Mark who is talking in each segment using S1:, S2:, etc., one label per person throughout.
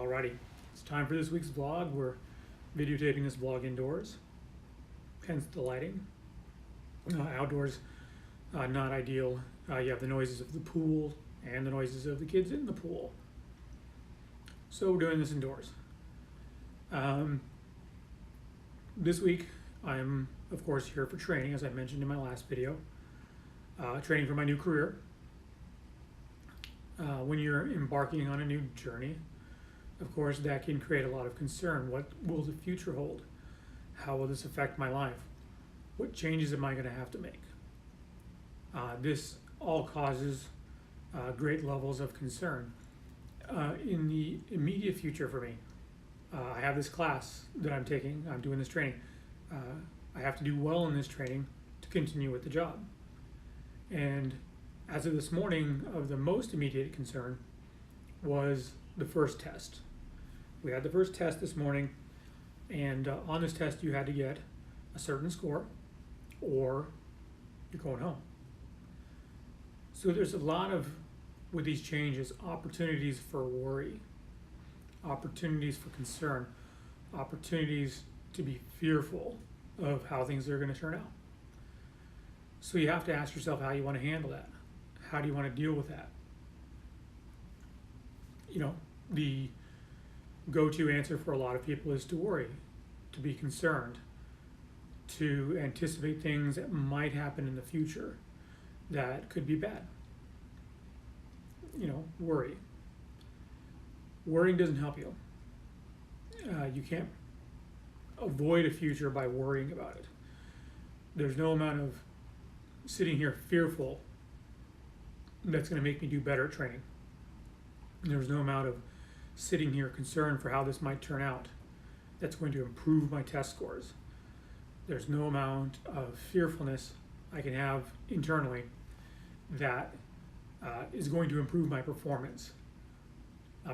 S1: Alrighty, it's time for this week's vlog. We're videotaping this vlog indoors, hence the lighting. Outdoors, not ideal. You have the noises of the pool and the noises of the kids in the pool. So we're doing this indoors. This week, I'm of course here for training, as I mentioned in my last video. Training for my new career. When you're embarking on a new journey, of course, that can create a lot of concern. What will the future hold? How will this affect my life? What changes am I going to have to make? This all causes great levels of concern. In the immediate future for me, I have this class that I'm taking. I'm doing this training. I have to do well in this training to continue with the job. And as of this morning, of the most immediate concern was the first test. We had the first test this morning, and on this test you had to get a certain score or you're going home. So there's a lot of, with these changes, opportunities for worry, opportunities for concern, opportunities to be fearful of how things are going to turn out. So you have to ask yourself how you want to handle that. How do you want to deal with that? You know, the go-to answer for a lot of people is to worry, to be concerned, to anticipate things that might happen in the future that could be bad. You know, worry. Worrying doesn't help you. You can't avoid a future by worrying about it. There's no amount of sitting here fearful that's going to make me do better at training. There's no amount of sitting here concerned for how this might turn out that's going to improve my test scores. There's no amount of fearfulness I can have internally that is going to improve my performance,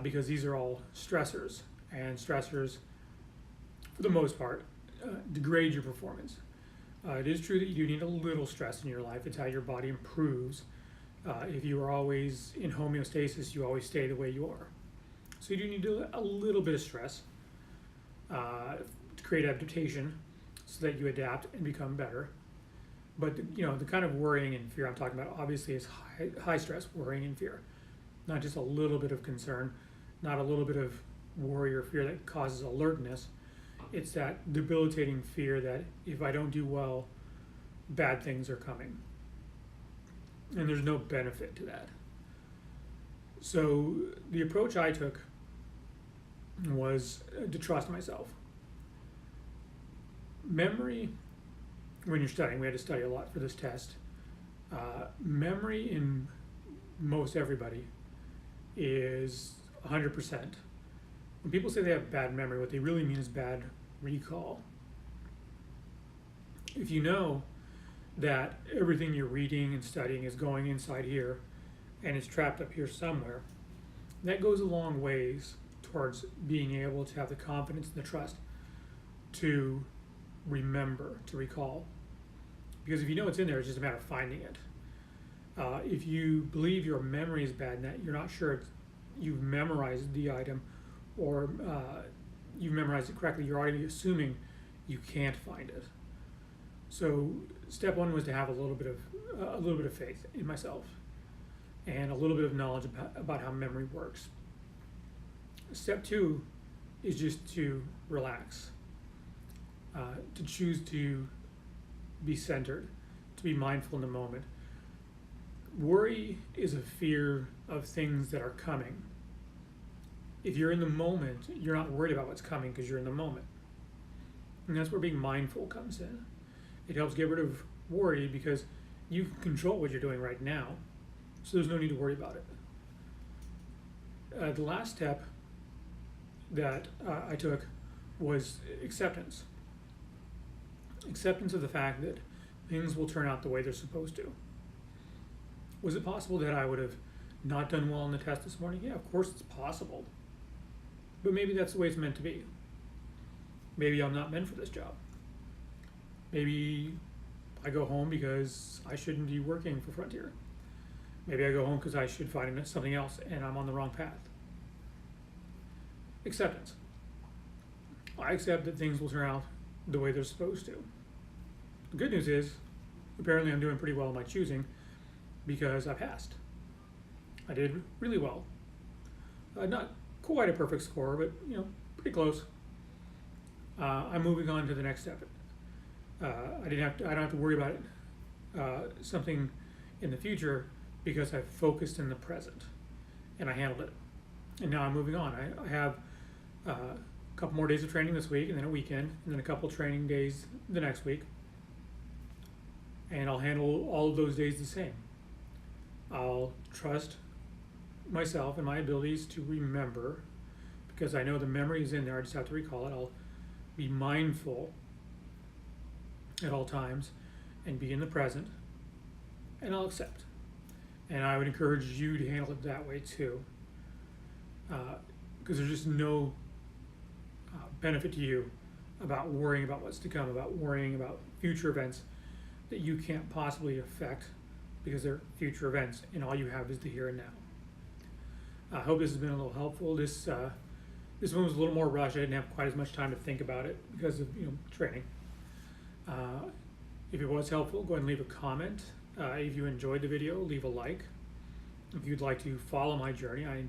S1: because these are all stressors, and stressors, for the most part, degrade your performance. It is true that you do need a little stress in your life. It's how your body improves. If you are always in homeostasis, you always stay the way you are. So you do need a little bit of stress to create adaptation so that you adapt and become better. But the kind of worrying and fear I'm talking about obviously is high stress worrying and fear. Not just a little bit of concern, not a little bit of worry or fear that causes alertness. It's that debilitating fear that if I don't do well, bad things are coming. And there's no benefit to that. So the approach I took was to trust myself. Memory, when you're studying, we had to study a lot for this test. Memory in most everybody is 100%. When people say they have bad memory, what they really mean is bad recall. If you know that everything you're reading and studying is going inside here and it's trapped up here somewhere, that goes a long ways towards being able to have the confidence and the trust to remember, to recall. Because if you know it's in there, it's just a matter of finding it. If you believe your memory is bad and that you're not sure you've memorized the item or you've memorized it correctly, you're already assuming you can't find it. So step one was to have a little bit of faith in myself and a little bit of knowledge about how memory works. Step two is just to relax, to choose to be centered, to be mindful in the moment. Worry is a fear of things that are coming. If you're in the moment, you're not worried about what's coming because you're in the moment. And that's where being mindful comes in. It helps get rid of worry because you can control what you're doing right now, so there's no need to worry about it. The last step that I took was acceptance. Acceptance of the fact that things will turn out the way they're supposed to. Was it possible that I would have not done well on the test this morning? Yeah, of course it's possible. But maybe that's the way it's meant to be. Maybe I'm not meant for this job. Maybe I go home because I shouldn't be working for Frontier. Maybe I go home because I should find something else and I'm on the wrong path. acceptance. I accept that things will turn out the way they're supposed to. The good news is, apparently I'm doing pretty well in my choosing because I passed. I did really well. Not quite a perfect score, but pretty close. I'm moving on to the next step. I don't have to worry about something in the future because I focused in the present and I handled it. And now I'm moving on. I have a couple more days of training this week, and then a weekend, and then a couple training days the next week. And I'll handle all of those days the same. I'll trust myself and my abilities to remember, because I know the memory is in there. I just have to recall it. I'll be mindful at all times and be in the present, and I'll accept. And I would encourage you to handle it that way too, because there's just no benefit to you about worrying about what's to come, about worrying about future events that you can't possibly affect because they're future events, and all you have is the here and now. I hope this has been a little helpful. This one was a little more rushed. I didn't have quite as much time to think about it because of training. If it was helpful, go ahead and leave a comment. If you enjoyed the video, leave a like. If you'd like to follow my journey, I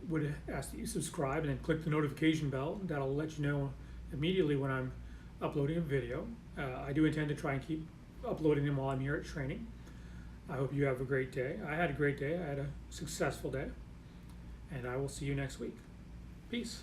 S1: would ask that you subscribe and then click the notification bell. That'll let you know immediately when I'm uploading a video. I do intend to try and keep uploading them while I'm here at training. I hope you have a great day. I had a great day. I had a successful day. And I will see you next week. Peace.